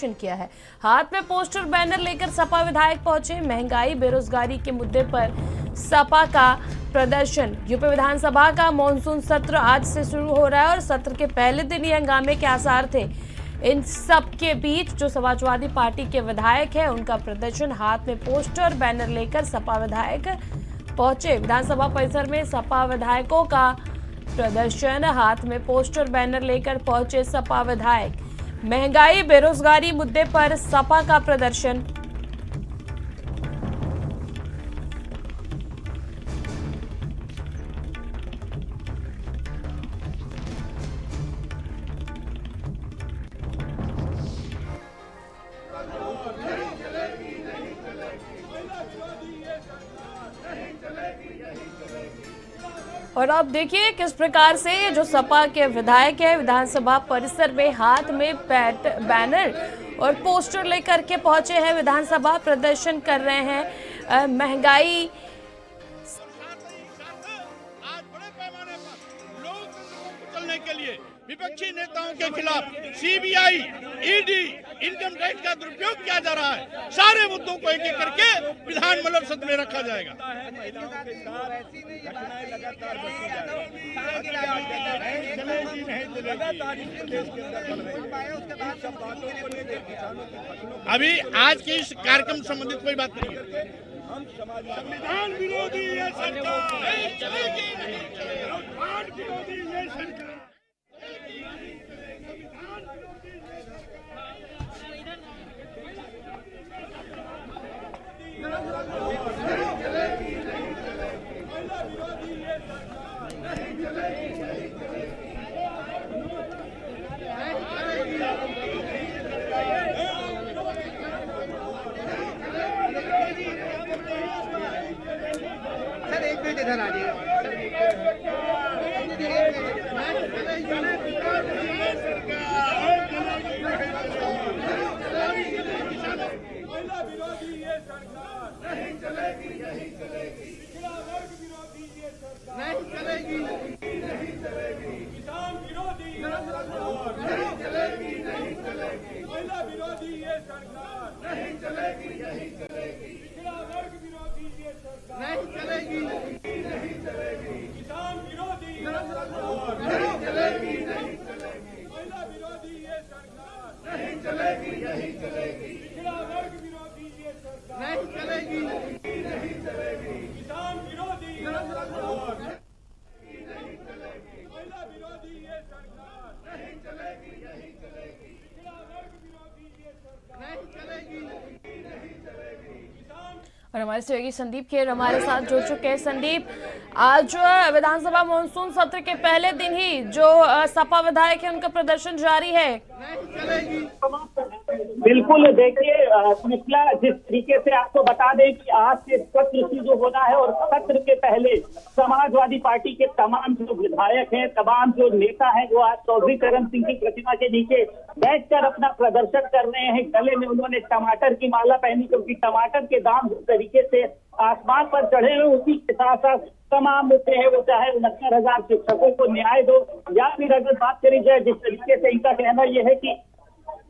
किया है। हाथ में पोस्टर बैनर लेकर सपा विधायक पहुंचे। महंगाई बेरोजगारी के मुद्दे पर सपा का प्रदर्शन। यूपी विधानसभा का मॉनसून सत्र आज से शुरू हो रहा है और सत्र के पहले दिन ही हंगामे के आसार थे। इन सब के बीच जो समाजवादी पार्टी के विधायक हैं उनका प्रदर्शन, हाथ में पोस्टर बैनर लेकर सपा विधायक पहुंचे। विधानसभा परिसर में सपा विधायकों का प्रदर्शन, हाथ में पोस्टर बैनर लेकर पहुंचे सपा विधायक। महंगाई बेरोजगारी मुद्दे पर सपा का प्रदर्शन। और अब देखिए किस प्रकार से जो सपा के विधायक है विधानसभा परिसर में हाथ में बैनर और पोस्टर लेकर के पहुंचे हैं, विधानसभा प्रदर्शन कर रहे हैं। महंगाई आज बड़े पैमाने पर लोकतंत्र को कुचलने के लिए विपक्षी नेताओं के खिलाफ सीबीआई, ईडी, इनकम टैक्स का दुरुपयोग किया जा रहा है। सारे मुद्दों को एक एक करके विधानमंडल सत्र में रखा जाएगा। अभी आज के इस कार्यक्रम संबंधित कोई बात नहीं है। संविधान विरोधी ये सरकार नहीं चलेगी, नहीं चलेगी। संविधान विरोधी ये सरकार सर एक मिनट इधर आ जाइए। और हमारे सहयोगी संदीप खेर हमारे साथ जुड़ चुके हैं। संदीप, आज विधानसभा मॉनसून सत्र के पहले दिन ही जो सपा विधायक है उनका प्रदर्शन जारी है। बिल्कुल, देखिए श्रृंखला जिस तरीके से आपको बता दें कि आज से सत्र शुरू होना है और सत्र के पहले समाजवादी पार्टी के तमाम जो विधायक हैं, तमाम जो नेता हैं, वो आज चौधरी चरण सिंह की प्रतिमा के नीचे बैठकर अपना प्रदर्शन कर रहे हैं। गले में उन्होंने टमाटर की माला पहनी, क्योंकि टमाटर के दाम जिस तरीके से आसमान पर चढ़े हुए, उसी के साथ साथ तमाम मुद्दे हैं, वो चाहे 69,000 शिक्षकों को न्याय दो, या फिर अगर बात करी जाए जिस तरीके से इनका कहना यह है कि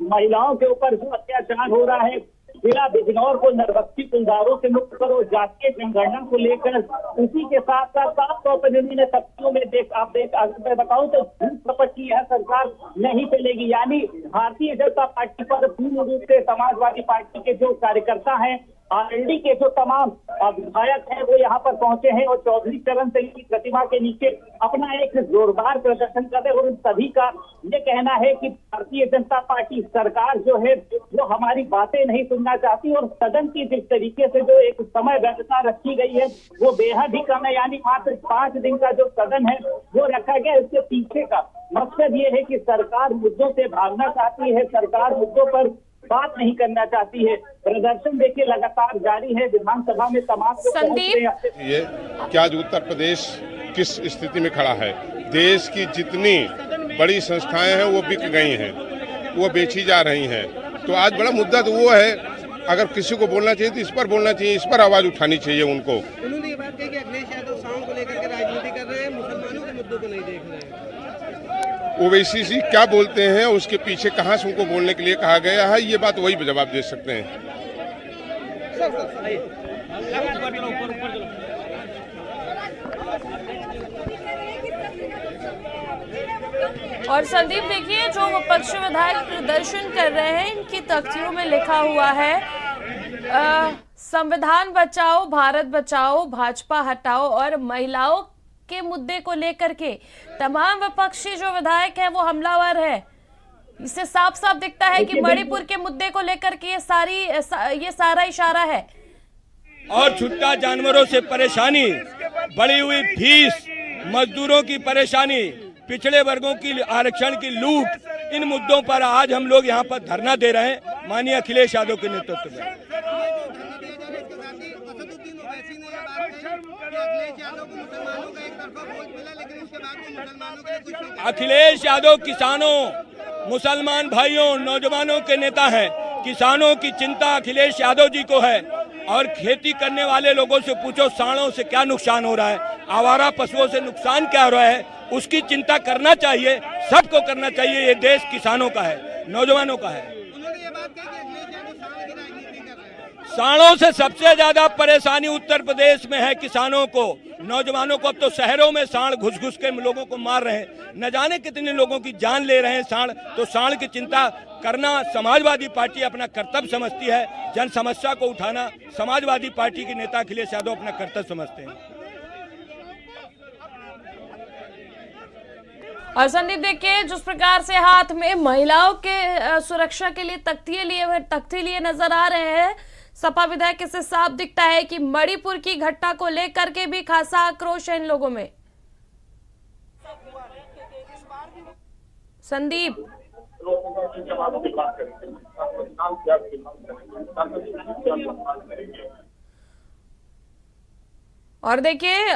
महिलाओं के ऊपर जो अत्याचार हो रहा है, जिला बिजनौर को नरबख्शी कुलदारों से मुक्त करो, जातीय जनगणना को लेकर, उसी के साथ साथ साफ तौर पर इन्होंने तथ्यों में अगर मैं बताऊं तो झूठ कपट की यह सरकार नहीं चलेगी। यानी भारतीय जनता पार्टी पर पूर्ण रूप से समाजवादी पार्टी के जो कार्यकर्ता हैं, आरएलडी के जो तमाम विधायक हैं, वो यहाँ पर पहुंचे हैं और चौधरी चरण सिंह की प्रतिमा के नीचे अपना एक जोरदार प्रदर्शन कर रहे हैं। और उन सभी का ये कहना है कि भारतीय जनता पार्टी सरकार जो है वो हमारी बातें नहीं सुनना चाहती, और सदन की जिस तरीके से जो एक समय व्यवस्था रखी गई है वो बेहद ही कम है। यानी मात्र 5 दिन का जो सदन है वो रखा गया। इसके पीछे का मकसद ये है कि सरकार मुद्दों से भागना चाहती है, सरकार मुद्दों पर बात नहीं करना चाहती है। प्रदर्शन देखिए लगातार जारी है विधानसभा में। तमाम संदीप, ये क्या आज उत्तर प्रदेश किस स्थिति में खड़ा है? देश की जितनी बड़ी संस्थाएं हैं वो बिक गई हैं, वो बेची जा रही हैं। तो आज बड़ा मुद्दा तो वो है, अगर किसी को बोलना चाहिए तो इस पर बोलना चाहिए, इस पर आवाज उठानी चाहिए उनको। उन्होंने ये बात कही कि अखिलेश यादव शाम को लेकर के राजनीति कर रहे हैं, मुसलमानों के मुद्दों को नहीं देख रहे हैं। ओवैसी जी क्या बोलते हैं, उसके पीछे कहाँ से उनको बोलने के लिए कहा गया है, ये बात वही जवाब दे सकते हैं। और संदीप देखिए, जो विपक्षी विधायक प्रदर्शन कर रहे हैं, इनकी तख्तियों में लिखा हुआ है संविधान बचाओ, भारत बचाओ, भाजपा हटाओ और महिलाओं के मुद्दे को लेकर के तमाम विपक्षी जो विधायक हैं वो हमलावर है। इससे साफ साफ दिखता है कि मणिपुर के मुद्दे को लेकर के ये सारा इशारा है। और छुट्टा जानवरों से परेशानी, बढ़ी हुई फीस, मजदूरों की परेशानी, पिछड़े वर्गों की आरक्षण की लूट, इन मुद्दों पर आज हम लोग यहाँ पर धरना दे रहे हैं माननीय अखिलेश यादव के नेतृत्व में। अखिलेश यादव किसानों, मुसलमान भाइयों, नौजवानों के नेता हैं। किसानों की चिंता अखिलेश यादव जी को है। और खेती करने वाले लोगों से पूछो सांडों से क्या नुकसान हो रहा है, आवारा पशुओं से नुकसान क्या हो रहा है, उसकी चिंता करना चाहिए, सबको करना चाहिए। ये देश किसानों का है, नौजवानों का है। सांडों से सबसे ज्यादा परेशानी उत्तर प्रदेश में है किसानों को, नौजवानों को। अब तो शहरों में सांड घुस घुस के लोगों को मार रहे हैं, न जाने कितने लोगों की जान ले रहे हैं सांड। तो सांड की चिंता करना समाजवादी पार्टी अपना कर्तव्य समझती है। जन समस्या को उठाना समाजवादी पार्टी के नेता अखिलेश यादव अपना कर्तव्य समझते हैं। और संदीप देखिए, जिस प्रकार से हाथ में महिलाओं के सुरक्षा के लिए तख्ती लिए नजर आ रहे हैं सपा विधायक, इससे साफ दिखता है कि मणिपुर की घटना को लेकर के भी खासा आक्रोश है इन लोगों में। संदीप, और देखिए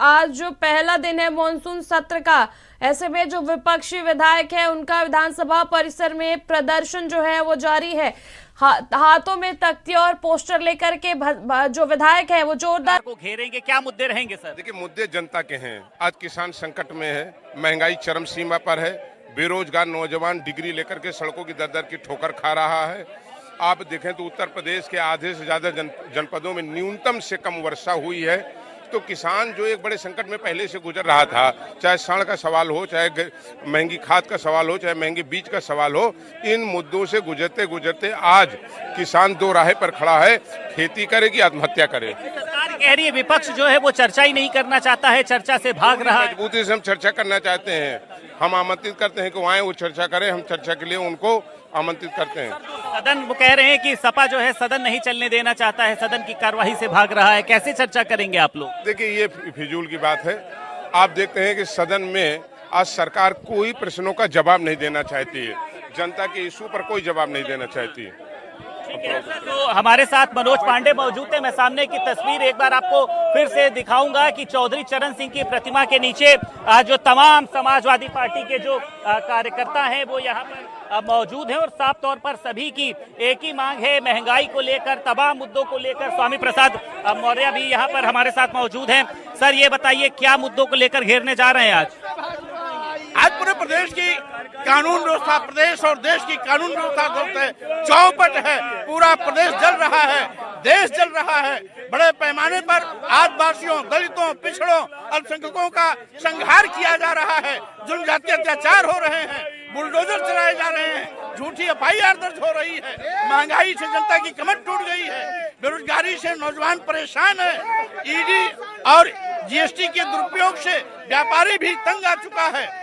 आज जो पहला दिन है मॉनसून सत्र का, ऐसे में जो विपक्षी विधायक है उनका विधानसभा परिसर में प्रदर्शन जो है वो जारी है। हाथों में तख्ती और पोस्टर लेकर के जो विधायक है वो जोरदार को घेरेंगे। क्या मुद्दे रहेंगे सर? देखिए, मुद्दे जनता के हैं। आज किसान संकट में है, महंगाई चरम सीमा पर है, बेरोजगार नौजवान डिग्री लेकर के सड़कों की दर की ठोकर खा रहा है। आप देखें तो उत्तर प्रदेश के आधे से ज्यादा जनपदों में न्यूनतम से कम वर्षा हुई है। तो किसान जो एक बड़े संकट में पहले से गुजर रहा था, चाहे साण का सवाल हो, चाहे महंगी खाद का सवाल हो, चाहे महंगे बीज का सवाल हो, इन मुद्दों से गुजरते गुजरते आज किसान दो राह पर खड़ा है, खेती करे कि आत्महत्या करे। सरकार कह रही है विपक्ष जो है वो चर्चा ही नहीं करना चाहता है, चर्चा से भाग रहा है। मजबूती से हम चर्चा करना चाहते हैं, हम आमंत्रित करते हैं कि वो आए, वो चर्चा करें, हम चर्चा के लिए उनको आमंत्रित करते हैं। सदन, वो कह रहे हैं कि सपा जो है सदन नहीं चलने देना चाहता है, सदन की कार्यवाही से भाग रहा है, कैसे चर्चा करेंगे आप लोग? देखिए, ये फिजूल की बात है। आप देखते हैं कि सदन में आज सरकार कोई प्रश्नों का जवाब नहीं देना चाहती है, जनता के इशू पर कोई जवाब नहीं देना चाहती है। तो हमारे साथ मनोज पांडे मौजूद है। मैं सामने की तस्वीर एक बार आपको फिर से दिखाऊंगा कि चौधरी चरण सिंह की प्रतिमा के नीचे जो तमाम समाजवादी पार्टी के जो कार्यकर्ता हैं वो यहाँ पर मौजूद हैं और साफ तौर पर सभी की एक ही मांग है, महंगाई को लेकर, तमाम मुद्दों को लेकर। स्वामी प्रसाद मौर्य भी यहाँ पर हमारे साथ मौजूद हैं। सर, ये बताइए क्या मुद्दों को लेकर घेरने जा रहे हैं आज? आज पूरे प्रदेश की कानून व्यवस्था, प्रदेश और देश की कानून व्यवस्था चौपट है। पूरा प्रदेश जल रहा है, देश जल रहा है। बड़े पैमाने पर आदिवासियों, दलितों, पिछड़ों, अल्पसंख्यकों का संहार किया जा रहा है, जुल्म जाति अत्याचार हो रहे हैं, बुलडोजर चलाए जा रहे हैं, झूठी एफआईआर दर्ज हो रही है, महंगाई से जनता की कमर टूट गई है, बेरोजगारी से नौजवान परेशान है, ईडी और जीएसटी के दुरुपयोग से व्यापारी भी तंग आ चुका है।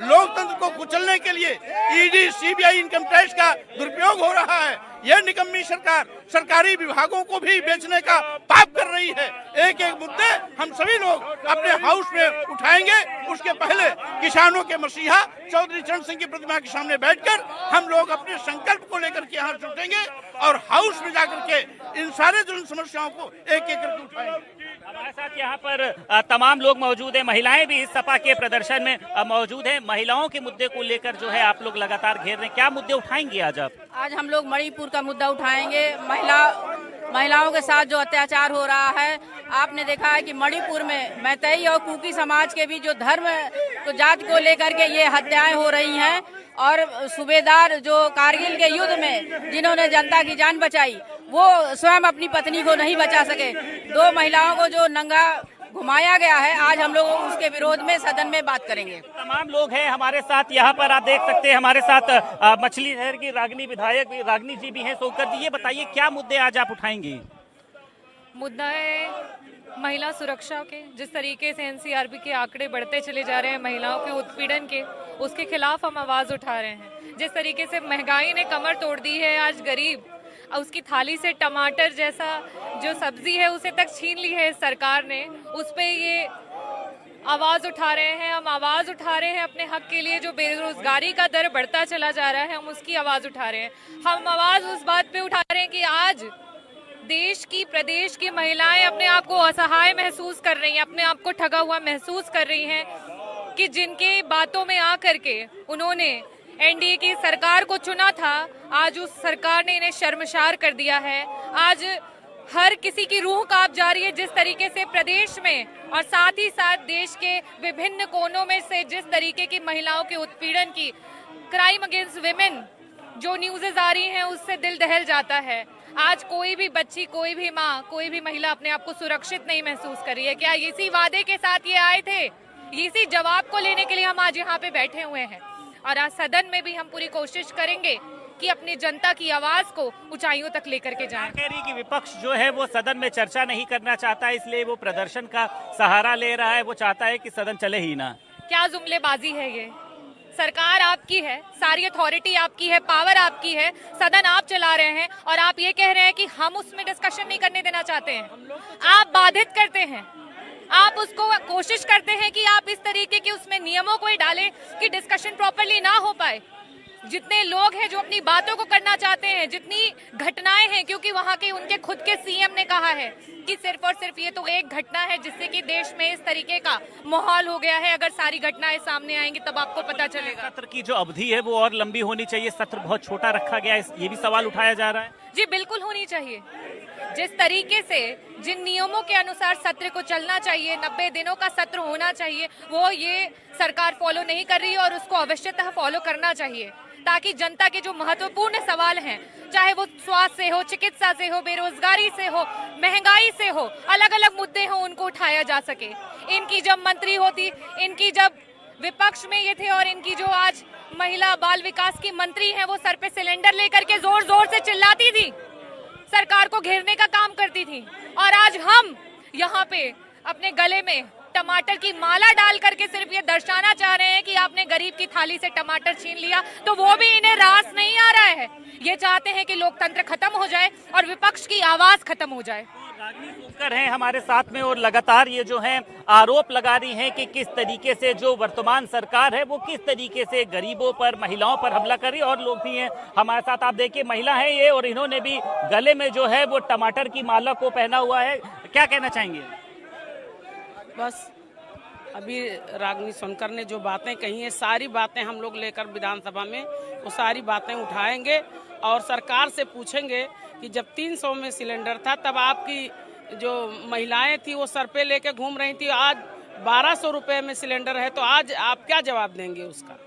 लोकतंत्र को कुचलने के लिए ईडी, सीबीआई, इनकम टैक्स का दुरुपयोग हो रहा है। यह निकम्मी सरकार सरकारी विभागों को भी बेचने का पाप कर रही है। एक एक मुद्दे हम सभी लोग अपने हाउस में उठाएंगे। उसके पहले किसानों के मसीहा चौधरी चरण सिंह की प्रतिमा के सामने बैठकर हम लोग अपने संकल्प को लेकर के यहाँ जुटेंगे और हाउस में जाकर के इन सारे जन समस्याओं को एक एक करके उठाएंगे। हमारे साथ यहाँ पर तमाम लोग मौजूद हैं, महिलाएं भी इस सपा के प्रदर्शन में मौजूद हैं। महिलाओं के मुद्दे को लेकर जो है आप लोग लगातार घेर रहे हैं, क्या मुद्दे उठाएंगे आज आप? आज हम लोग मणिपुर का मुद्दा उठाएंगे। महिलाओं के साथ जो अत्याचार हो रहा है, आपने देखा है कि मणिपुर में मैतेई और कुकी समाज के भी जो धर्म तो जात को लेकर के ये हत्याएं हो रही हैं, और सूबेदार जो कारगिल के युद्ध में जिन्होंने जनता की जान बचाई वो स्वयं अपनी पत्नी को नहीं बचा सके। 2 महिलाओं को जो नंगा घुमाया गया है, आज हम लोग उसके विरोध में सदन में बात करेंगे। तमाम लोग हैं हमारे साथ यहाँ पर, आप देख सकते हैं हमारे साथ मछली शहर की रागनी विधायक रागनी जी भी हैं। सोकर जी, ये बताइए क्या मुद्दे आज आप उठाएंगे? मुद्दा है महिला सुरक्षा के। जिस तरीके से एनसीआरबी के आंकड़े बढ़ते चले जा रहे हैं महिलाओं के उत्पीड़न के, उसके खिलाफ हम आवाज उठा रहे हैं। जिस तरीके से महंगाई ने कमर तोड़ दी है, आज गरीब उसकी थाली से टमाटर जैसा जो सब्जी है उसे तक छीन ली है सरकार ने, उस पे ये आवाज उठा रहे हैं। हम आवाज उठा रहे हैं अपने हक के लिए। जो बेरोजगारी का दर बढ़ता चला जा रहा है, हम उसकी आवाज उठा रहे हैं। हम आवाज उस बात पे उठा रहे हैं कि आज देश की, प्रदेश की महिलाएं अपने आप को असहाय महसूस कर रही हैं, अपने आप को ठगा हुआ महसूस कर रही हैं कि जिनके बातों में आकर के उन्होंने एनडीए की सरकार को चुना था, आज उस सरकार ने इन्हें शर्मसार कर दिया है। आज हर किसी की रूह कांप जा रही है जिस तरीके से प्रदेश में और साथ ही साथ देश के विभिन्न कोनों में से जिस तरीके की महिलाओं के उत्पीड़न की, क्राइम अगेंस्ट विमेन जो न्यूज़ेस आ रही हैं, उससे दिल दहल जाता है। आज कोई भी बच्ची, कोई भी माँ, कोई भी महिला अपने आप को सुरक्षित नहीं महसूस कर रही है। क्या इसी वादे के साथ ये आए थे? इसी जवाब को लेने के लिए हम आज यहाँ पे बैठे हुए हैं, और आज सदन में भी हम पूरी कोशिश करेंगे कि अपनी जनता की आवाज को ऊंचाइयों तक लेकर के जाएं। कह रही कि विपक्ष जो है वो सदन में चर्चा नहीं करना चाहता, इसलिए वो प्रदर्शन का सहारा ले रहा है। वो चाहता है कि सदन चले ही ना। क्या जुमलेबाजी है ये? सरकार आपकी है, सारी अथॉरिटी आपकी है, पावर आपकी है, सदन आप चला रहे हैं, और आप ये कह रहे हैं कि हम उसमें डिस्कशन नहीं करने देना चाहते हैं। आप बाधित करते हैं, आप उसको कोशिश करते हैं कि आप इस तरीके के उसमें नियमों को ही डालें कि डिस्कशन प्रॉपर्ली ना हो पाए। जितने लोग हैं जो अपनी बातों को करना चाहते हैं, जितनी घटनाएं हैं, क्योंकि वहाँ के उनके खुद के सीएम ने कहा है कि सिर्फ और सिर्फ ये तो एक घटना है जिससे कि देश में इस तरीके का माहौल हो गया है। अगर सारी घटनाएं सामने आएंगी तब आपको पता चलेगा। सत्र की जो अवधि है वो और लंबी होनी चाहिए, सत्र बहुत छोटा रखा गया है, ये भी सवाल उठाया जा रहा है। जी बिल्कुल होनी चाहिए। जिस तरीके से, जिन नियमों के अनुसार सत्र को चलना चाहिए, 90 दिनों का सत्र होना चाहिए, वो ये सरकार फॉलो नहीं कर रही है, और उसको अवश्यतः फॉलो करना चाहिए ताकि जनता के जो महत्वपूर्ण सवाल हैं, चाहे वो स्वास्थ्य से हो, चिकित्सा से हो, बेरोजगारी से हो, महंगाई से हो, अलग अलग मुद्दे हो, उनको उठाया जा सके। इनकी जब मंत्री होती, इनकी जब विपक्ष में ये थे, और इनकी जो आज महिला बाल विकास की मंत्री हैं, वो सर पे सिलेंडर लेकर के जोर जोर से चिल्लाती थी, सरकार को घेरने का काम करती थी, और आज हम यहाँ पे अपने गले में टमाटर की माला डाल करके सिर्फ ये दर्शाना चाह रहे हैं कि आपने गरीब की थाली से टमाटर छीन लिया, तो वो भी इन्हें रास नहीं आ रहा है। ये चाहते हैं कि लोकतंत्र खत्म हो जाए और विपक्ष की आवाज खत्म हो जाए। रागनी हैं हमारे साथ में, और लगातार ये जो है आरोप लगा रही हैं कि किस तरीके से जो वर्तमान सरकार है वो किस तरीके से गरीबों पर, महिलाओं पर हमला कर रही है। और लोग भी हैं हमारे साथ, आप देखिए महिला है ये, और इन्होंने भी गले में जो है वो टमाटर की माला को पहना हुआ है। क्या कहना चाहेंगे? बस अभी रागनी सोनकर ने जो बातें कही हैं, सारी बातें हम लोग लेकर विधानसभा में वो सारी बातें उठाएंगे, और सरकार से पूछेंगे कि जब 300 में सिलेंडर था तब आपकी जो महिलाएं थी वो सर पे लेके घूम रही थी, आज 1200 रुपये में सिलेंडर है, तो आज आप क्या जवाब देंगे उसका?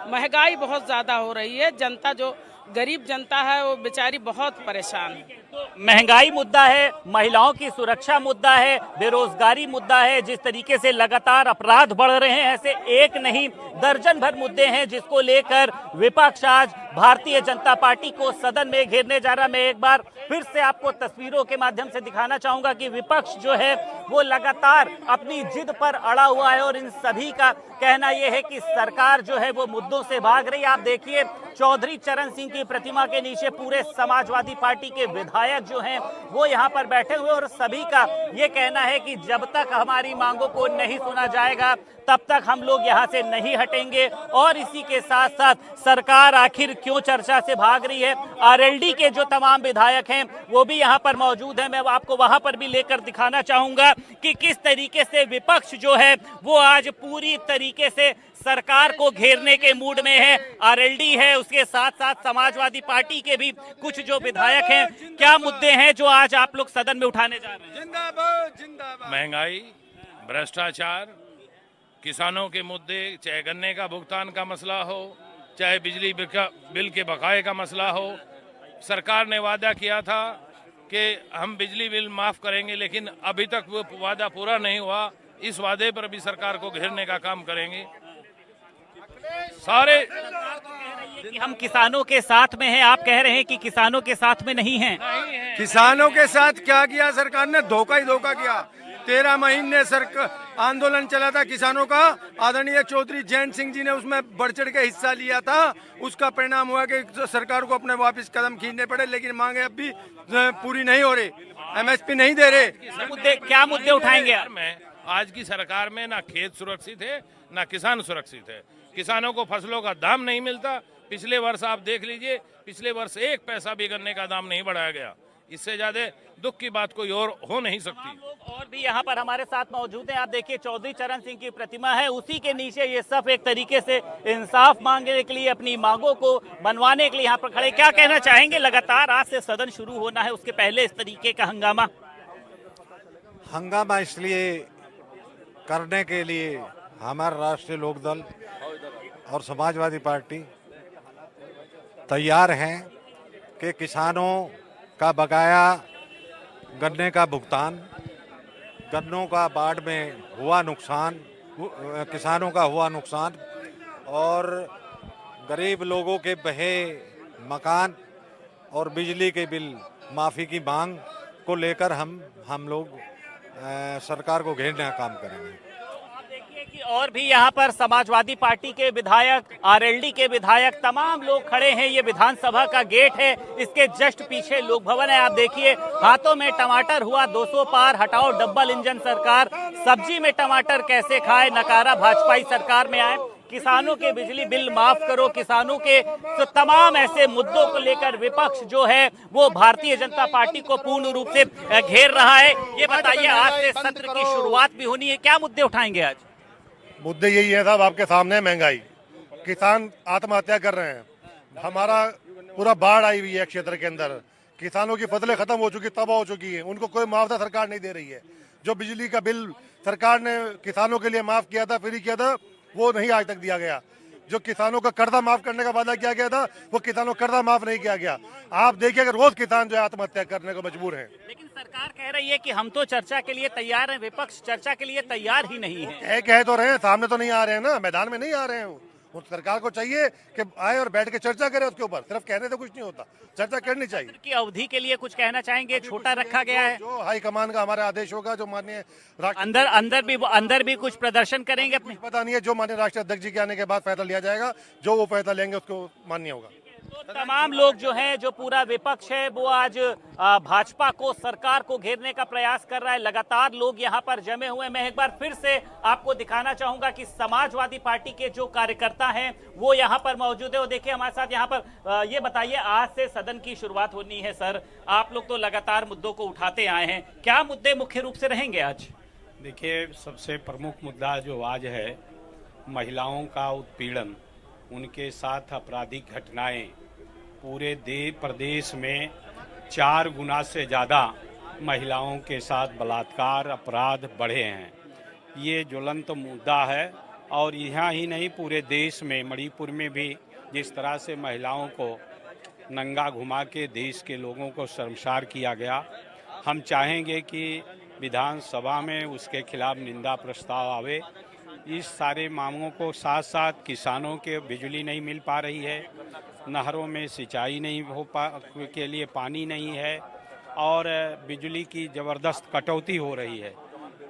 महंगाई बहुत ज़्यादा हो रही है, जनता जो गरीब जनता है वो बेचारी बहुत परेशान है। महंगाई मुद्दा है, महिलाओं की सुरक्षा मुद्दा है, बेरोजगारी मुद्दा है, जिस तरीके से लगातार अपराध बढ़ रहे हैं, ऐसे एक नहीं दर्जन भर मुद्दे हैं जिसको लेकर विपक्ष आज भारतीय जनता पार्टी को सदन में घेरने जा रहा। मैं एक बार फिर से आपको तस्वीरों के माध्यम से दिखाना चाहूंगा कि विपक्ष जो है वो लगातार अपनी जिद पर अड़ा हुआ है, और इन सभी का कहना यह है कि सरकार जो है वो मुद्दों से भाग रही है। आप देखिए चौधरी चरण सिंह की प्रतिमा के नीचे पूरे समाजवादी पार्टी के विधायक जो हैं वो यहाँ पर बैठे हुए, और सभी का ये कहना है कि जब तक हमारी मांगों को नहीं सुना जाएगा तब तक हम लोग यहाँ से नहीं हटेंगे। और इसी के साथ साथ सरकार आखिर क्यों चर्चा से भाग रही है। आरएलडी के जो तमाम विधायक हैं वो भी यहाँ पर मौजूद हैं। मैं आपको वहां पर भी लेकर दिखाना चाहूंगा कि किस तरीके से विपक्ष जो है वो आज पूरी तरीके से सरकार को घेरने के मूड में है। आरएलडी है, उसके साथ साथ समाजवादी पार्टी के भी कुछ जो विधायक हैं। क्या मुद्दे हैं जो आज आप लोग सदन में उठाने जा रहे हैं? जिंदाबाद जिंदाबाद। महंगाई, भ्रष्टाचार, किसानों के मुद्दे, चाहे गन्ने का भुगतान का मसला हो, चाहे बिजली बिल के बकाये का मसला हो। सरकार ने वादा किया था कि हम बिजली बिल माफ करेंगे, लेकिन अभी तक वो वादा पूरा नहीं हुआ। इस वादे पर भी सरकार को घेरने का काम करेंगे। सारे कि हम किसानों के साथ में हैं, आप कह रहे हैं कि किसानों के साथ में नहीं हैं। किसानों के साथ क्या किया सरकार ने? धोखा ही धोखा किया। 13 महीने आंदोलन चला था किसानों का। आदरणीय चौधरी जयंत सिंह जी ने उसमें बढ़ चढ़ के हिस्सा लिया था। उसका परिणाम हुआ कि सरकार को अपने वापस कदम खींचने पड़े, लेकिन मांगे अब भी पूरी नहीं हो रही। एमएसपी नहीं दे रहे। क्या मुद्दे उठाएंगे? आज की सरकार में ना खेत सुरक्षित है, ना किसान सुरक्षित है। किसानों को फसलों का दाम नहीं मिलता। पिछले वर्ष आप देख लीजिए, पिछले वर्ष 1 पैसा भी गन्ने का दाम नहीं बढ़ाया गया। इससे ज्यादा दुख की बात कोई और हो नहीं सकती। और भी यहाँ पर हमारे साथ मौजूद हैं। आप देखिए चौधरी चरण सिंह की प्रतिमा है, उसी के नीचे ये सब एक तरीके से इंसाफ मांगने के लिए, अपनी मांगों को मनवाने के लिए यहाँ पर खड़े। क्या कहना चाहेंगे? लगातार आज से सदन शुरू होना है, उसके पहले इस तरीके का हंगामा इसलिए करने के लिए हमारा राष्ट्रीय लोकदल और समाजवादी पार्टी तैयार हैं कि किसानों का बकाया गन्ने का भुगतान, गन्नों का बाढ़ में हुआ नुकसान, किसानों का हुआ नुकसान और गरीब लोगों के बहे मकान और बिजली के बिल माफ़ी की मांग को लेकर हम लोग सरकार को घेरने का काम करेंगे। कि और भी यहाँ पर समाजवादी पार्टी के विधायक, आरएलडी के विधायक, तमाम लोग खड़े हैं। ये विधानसभा का गेट है, इसके जस्ट पीछे लोक भवन है। आप देखिए हाथों में टमाटर हुआ 200 पार, हटाओ डबल इंजन सरकार, सब्जी में टमाटर कैसे खाए, नकारा भाजपाई सरकार में आए, किसानों के बिजली बिल माफ करो, किसानों के तो तमाम ऐसे मुद्दों को लेकर विपक्ष जो है वो भारतीय जनता पार्टी को पूर्ण रूप से घेर रहा है। ये बताइए, आज से सत्र की शुरुआत भी होनी है, क्या मुद्दे उठाएंगे आज? मुद्दे यही है साहब, आपके सामने महंगाई, किसान आत्महत्या कर रहे हैं, हमारा पूरा बाढ़ आई हुई है क्षेत्र के अंदर, किसानों की फसलें खत्म हो चुकी, तबाह हो चुकी है, उनको कोई मुआवजा सरकार नहीं दे रही है। जो बिजली का बिल सरकार ने किसानों के लिए माफ किया था, फ्री किया था, वो नहीं आज तक दिया गया। जो किसानों का कर्जा माफ करने का वादा किया गया था, वो किसानों का कर्जा माफ नहीं किया गया। आप देखिए कि रोज किसान जो है आत्महत्या करने को मजबूर हैं। लेकिन सरकार कह रही है कि हम तो चर्चा के लिए तैयार हैं, विपक्ष चर्चा के लिए तैयार ही नहीं है। कह तो रहे हैं, सामने तो नहीं आ रहे हैं ना, मैदान में नहीं आ रहे हैं। वो सरकार को चाहिए कि आए और बैठ के चर्चा करे उसके ऊपर, सिर्फ कहने से कुछ नहीं होता, चर्चा करनी चाहिए। की अवधि के लिए कुछ कहना चाहेंगे? छोटा रखा गया है, जो हाईकमान का हमारा आदेश होगा, जो माननीय अंदर भी कुछ प्रदर्शन करेंगे अपने, पता नहीं है। जो माननीय राष्ट्रीय अध्यक्ष जी के आने के बाद फैसला लिया जाएगा, जो वो फैसला लेंगे उसको मान्य होगा। तो तमाम लोग जो हैं, जो पूरा विपक्ष है, वो आज भाजपा को, सरकार को घेरने का प्रयास कर रहा है। लगातार लोग यहाँ पर जमे हुए। मैं एक बार फिर से आपको दिखाना चाहूंगा कि समाजवादी पार्टी के जो कार्यकर्ता हैं वो यहाँ पर मौजूद है। वो देखिए हमारे साथ यहाँ पर। ये बताइए, आज से सदन की शुरुआत होनी है सर, आप लोग तो लगातार मुद्दों को उठाते आए हैं, क्या मुद्दे मुख्य रूप से रहेंगे आज? देखिए, सबसे प्रमुख मुद्दा जो आज है, महिलाओं का उत्पीड़न, उनके साथ आपराधिक घटनाएं। पूरे प्रदेश में 4 गुना से ज़्यादा महिलाओं के साथ बलात्कार अपराध बढ़े हैं। ये ज्वलंत मुद्दा है और यहाँ ही नहीं, पूरे देश में, मणिपुर में भी जिस तरह से महिलाओं को नंगा घुमा के देश के लोगों को शर्मसार किया गया, हम चाहेंगे कि विधानसभा में उसके खिलाफ निंदा प्रस्ताव आवे। इस सारे मांगों को साथ साथ किसानों के बिजली नहीं मिल पा रही है, नहरों में सिंचाई नहीं के लिए पानी नहीं है और बिजली की ज़बरदस्त कटौती हो रही है।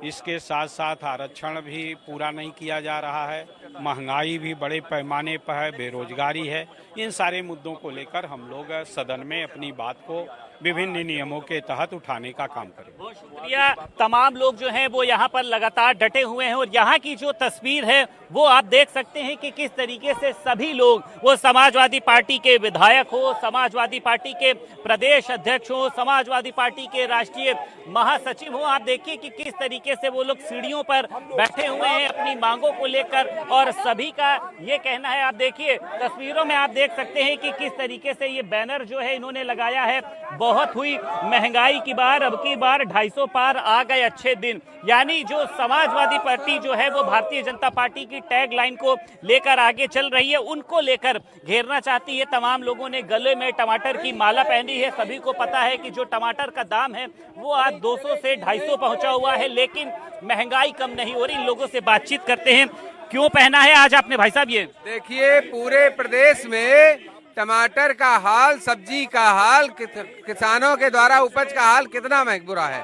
इसके साथ साथ आरक्षण भी पूरा नहीं किया जा रहा है महंगाई भी बड़े पैमाने पर है, बेरोजगारी है। इन सारे मुद्दों को लेकर हम लोग सदन में अपनी बात को विभिन्न नियमों के तहत उठाने का काम करें। बहुत शुक्रिया। तमाम लोग जो हैं वो यहाँ पर लगातार डटे हुए हैं और यहाँ की जो तस्वीर है वो आप देख सकते हैं कि किस तरीके से सभी लोग, वो समाजवादी पार्टी के विधायक हो, समाजवादी पार्टी के प्रदेश अध्यक्ष हो, समाजवादी पार्टी के राष्ट्रीय महासचिव हो, आप देखिए कि किस तरीके से वो लोग सीढ़ियों पर बैठे हुए हैं अपनी मांगों को लेकर। और सभी का ये कहना है, आप देखिए तस्वीरों में आप देख सकते हैं कि किस तरीके से ये बैनर जो है इन्होंने लगाया है, बहुत हुई महंगाई की बार, अब की बार 250 पार आ गए अच्छे दिन। यानी जो समाजवादी पार्टी जो है वो भारतीय जनता पार्टी की टैग लाइन को लेकर आगे चल रही है, उनको लेकर घेरना चाहती है। तमाम लोगों ने गले में टमाटर की माला पहनी है। सभी को पता है कि जो टमाटर का दाम है वो आज 200 से 250 पहुंचा हुआ है, लेकिन महंगाई कम नहीं हो रही। इन लोगों से बातचीत करते हैं। क्यों पहना है आज आपने भाई साहब? ये देखिए, पूरे प्रदेश में टमाटर का हाल, सब्जी का हाल, किसानों के द्वारा उपज का हाल कितना बुरा है।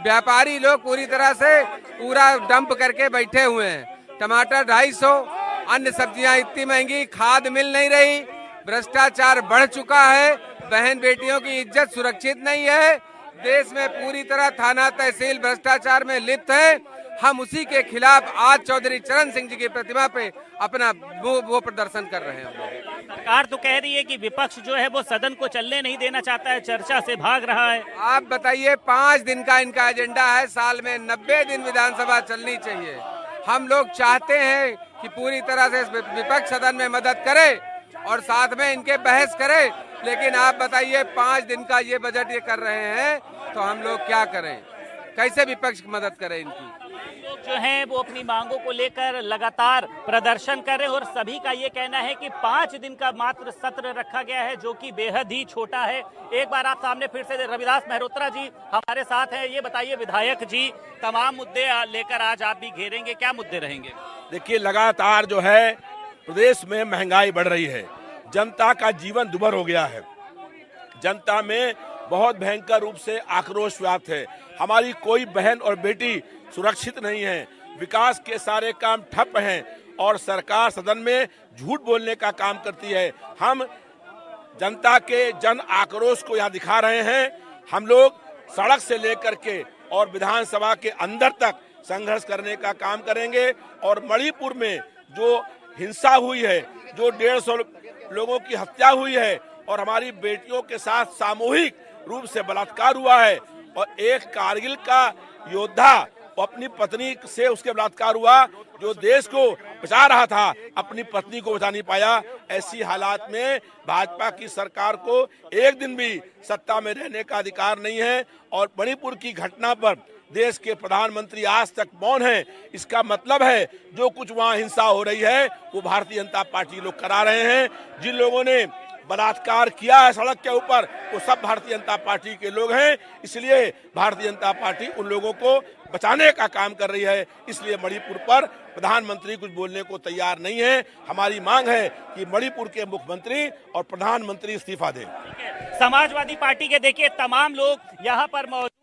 व्यापारी लोग पूरी तरह से पूरा डंप करके बैठे हुए हैं। टमाटर 250, अन्य सब्जियां इतनी महंगी, खाद मिल नहीं रही, भ्रष्टाचार बढ़ चुका है, बहन बेटियों की इज्जत सुरक्षित नहीं है, देश में पूरी तरह थाना तहसील भ्रष्टाचार में लिप्त है। हम उसी के खिलाफ आज चौधरी चरण सिंह जी की प्रतिमा पे अपना वो प्रदर्शन कर रहे हैं। सरकार तो कह रही है कि विपक्ष जो है वो सदन को चलने नहीं देना चाहता है, चर्चा से भाग रहा है। आप बताइए, 5 दिन का इनका एजेंडा है, साल में 90 दिन विधानसभा चलनी चाहिए। हम लोग चाहते हैं कि पूरी तरह से विपक्ष सदन में मदद करे और साथ में इनके बहस करे, लेकिन आप बताइए 5 दिन का ये बजट ये कर रहे हैं तो हम लोग क्या करें, कैसे विपक्ष की मदद करें? इनकी जो है वो अपनी मांगों को लेकर लगातार प्रदर्शन कर रहे हैं और सभी का ये कहना है कि 5 दिन का मात्र सत्र रखा गया है, जो कि बेहद ही छोटा है। एक बार आप सामने फिर से रविदास मेहरोत्रा जी हमारे साथ हैं। ये बताइए विधायक जी, तमाम मुद्दे लेकर आज आप भी घेरेंगे, क्या मुद्दे रहेंगे? देखिए, लगातार जो है प्रदेश में महंगाई बढ़ रही है, जनता का जीवन दुभर हो गया है, जनता में बहुत भयंकर रूप से आक्रोश व्याप्त है। हमारी कोई बहन और बेटी सुरक्षित नहीं है, विकास के सारे काम ठप हैं और सरकार सदन में झूठ बोलने का काम करती है। हम जनता के जन आक्रोश को यहाँ दिखा रहे हैं। हम लोग सड़क से लेकर के और विधानसभा के अंदर तक संघर्ष करने का काम करेंगे। और मणिपुर में जो हिंसा हुई है, जो 150 लोगों की हत्या हुई है और हमारी बेटियों के साथ सामूहिक रूप से बलात्कार हुआ है और एक कारगिल का योद्धा अपनी पत्नी से उसके बलात्कार हुआ, जो देश को बचा रहा था अपनी पत्नी को बचा नहीं पाया। ऐसी हालात में भाजपा की सरकार को एक दिन भी सत्ता में रहने का अधिकार नहीं है। और मणिपुर की घटना पर देश के प्रधानमंत्री आज तक मौन है। इसका मतलब है जो कुछ वहाँ हिंसा हो रही है वो भारतीय जनता पार्टी लोग करा रहे हैं। जिन लोगों ने बलात्कार किया है सड़क के ऊपर, वो सब भारतीय जनता पार्टी के लोग हैं। इसलिए भारतीय जनता पार्टी उन लोगों को बचाने का काम कर रही है। इसलिए मणिपुर पर प्रधानमंत्री कुछ बोलने को तैयार नहीं है। हमारी मांग है कि मणिपुर के मुख्यमंत्री और प्रधानमंत्री इस्तीफा दें। समाजवादी पार्टी के देखिए तमाम लोग यहाँ पर मौजूद हैं।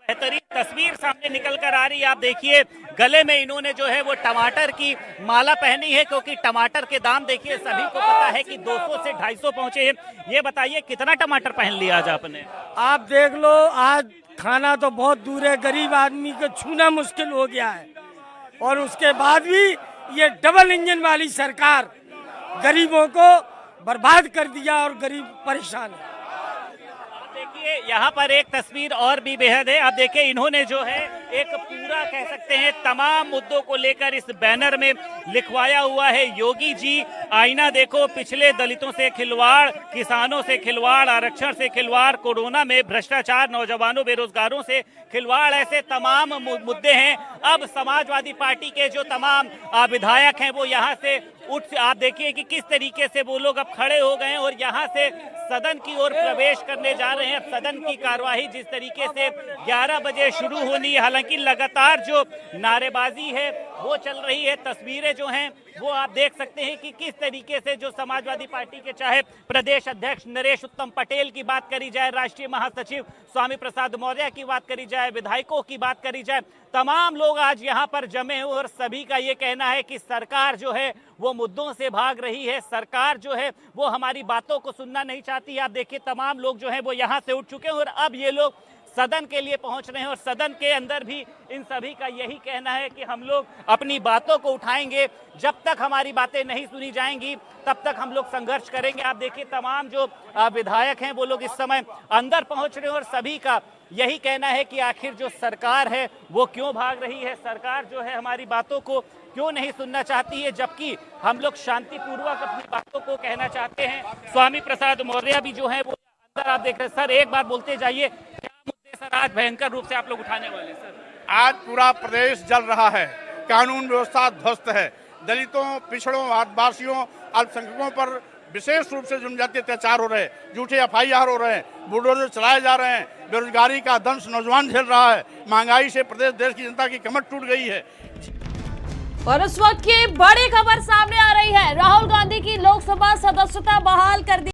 एक बेहतरीन तस्वीर सामने निकल कर आ रही है। आप देखिए गले में इन्होंने जो है वो टमाटर की माला पहनी है, क्योंकि टमाटर के दाम देखिए सभी को पता है कि 200 से 250 पहुंचे हैं। ये बताइए कितना टमाटर पहन लिया आज आपने? आप देख लो, आज खाना तो बहुत दूर है, गरीब आदमी को छूना मुश्किल हो गया है। और उसके बाद भी ये डबल इंजन वाली सरकार गरीबों को बर्बाद कर दिया और गरीब परेशान है। देखिए यहाँ पर एक तस्वीर और भी बेहद है। आप देखिए इन्होंने जो है एक पूरा कह सकते हैं तमाम मुद्दों को लेकर इस बैनर में लिखवाया हुआ है, योगी जी आईना देखो, पिछले दलितों से खिलवाड़, किसानों से खिलवाड़, आरक्षण से खिलवाड़, कोरोना में भ्रष्टाचार, नौजवानों बेरोजगारों से खिलवाड़, ऐसे तमाम मुद्दे हैं। अब समाजवादी पार्टी के जो तमाम विधायक हैं वो यहाँ से उठ, आप देखिए कि किस तरीके से वो लोग अब खड़े हो गए हैं और यहाँ से सदन की ओर प्रवेश करने जा रहे हैं। सदन की कार्यवाही जिस तरीके से 11 बजे शुरू होनी है, हालांकि लगातार जो नारेबाजी है वो चल रही है। तस्वीरें जो हैं वो आप देख सकते हैं कि किस तरीके से जो समाजवादी पार्टी के चाहे प्रदेश अध्यक्ष नरेश उत्तम पटेल की बात करी जाए, राष्ट्रीय महासचिव स्वामी प्रसाद मौर्य की बात करी जाए, विधायकों की बात करी जाए, तमाम लोग आज यहाँ पर जमे हुए और सभी का ये कहना है कि सरकार जो है वो मुद्दों से भाग रही है, सरकार जो है वो हमारी बातों को सुनना नहीं चाहती। आप देखिए तमाम लोग जो है वो यहाँ से उठ चुके हैं और अब ये लोग सदन के लिए पहुंच रहे हैं और सदन के अंदर भी इन सभी का यही कहना है कि हम लोग अपनी बातों को उठाएंगे, जब तक हमारी बातें नहीं सुनी जाएंगी तब तक हम लोग संघर्ष करेंगे। आप देखिए तमाम जो विधायक हैं वो लोग इस समय अंदर पहुंच रहे हैं और सभी का यही कहना है कि आखिर जो सरकार है वो क्यों भाग रही है, सरकार जो है हमारी बातों को क्यों नहीं सुनना चाहती है, जबकि हम लोग शांतिपूर्वक अपनी बातों को कहना चाहते हैं। स्वामी प्रसाद मौर्य भी जो है वो अंदर आप देख रहे हैं। सर एक बार बोलते जाइए, क्या मुद्दे सर आज भयंकर रूप से आप लोग उठाने वाले? सर आज पूरा प्रदेश जल रहा है, कानून व्यवस्था ध्वस्त है, दलितों, पिछड़ों, आदिवासियों, अल्पसंख्यकों पर विशेष रूप से जनजातीय अत्याचार हो रहे हैं, झूठे FIR हो रहे हैं, बुलडोजर चलाए जा रहे हैं, बेरोजगारी का दंश नौजवान झेल रहा है, महंगाई से प्रदेश देश की जनता की कमर टूट गई है। और उस वक्त की बड़ी खबर सामने आ रही है, राहुल गांधी की लोकसभा सदस्यता बहाल कर दी।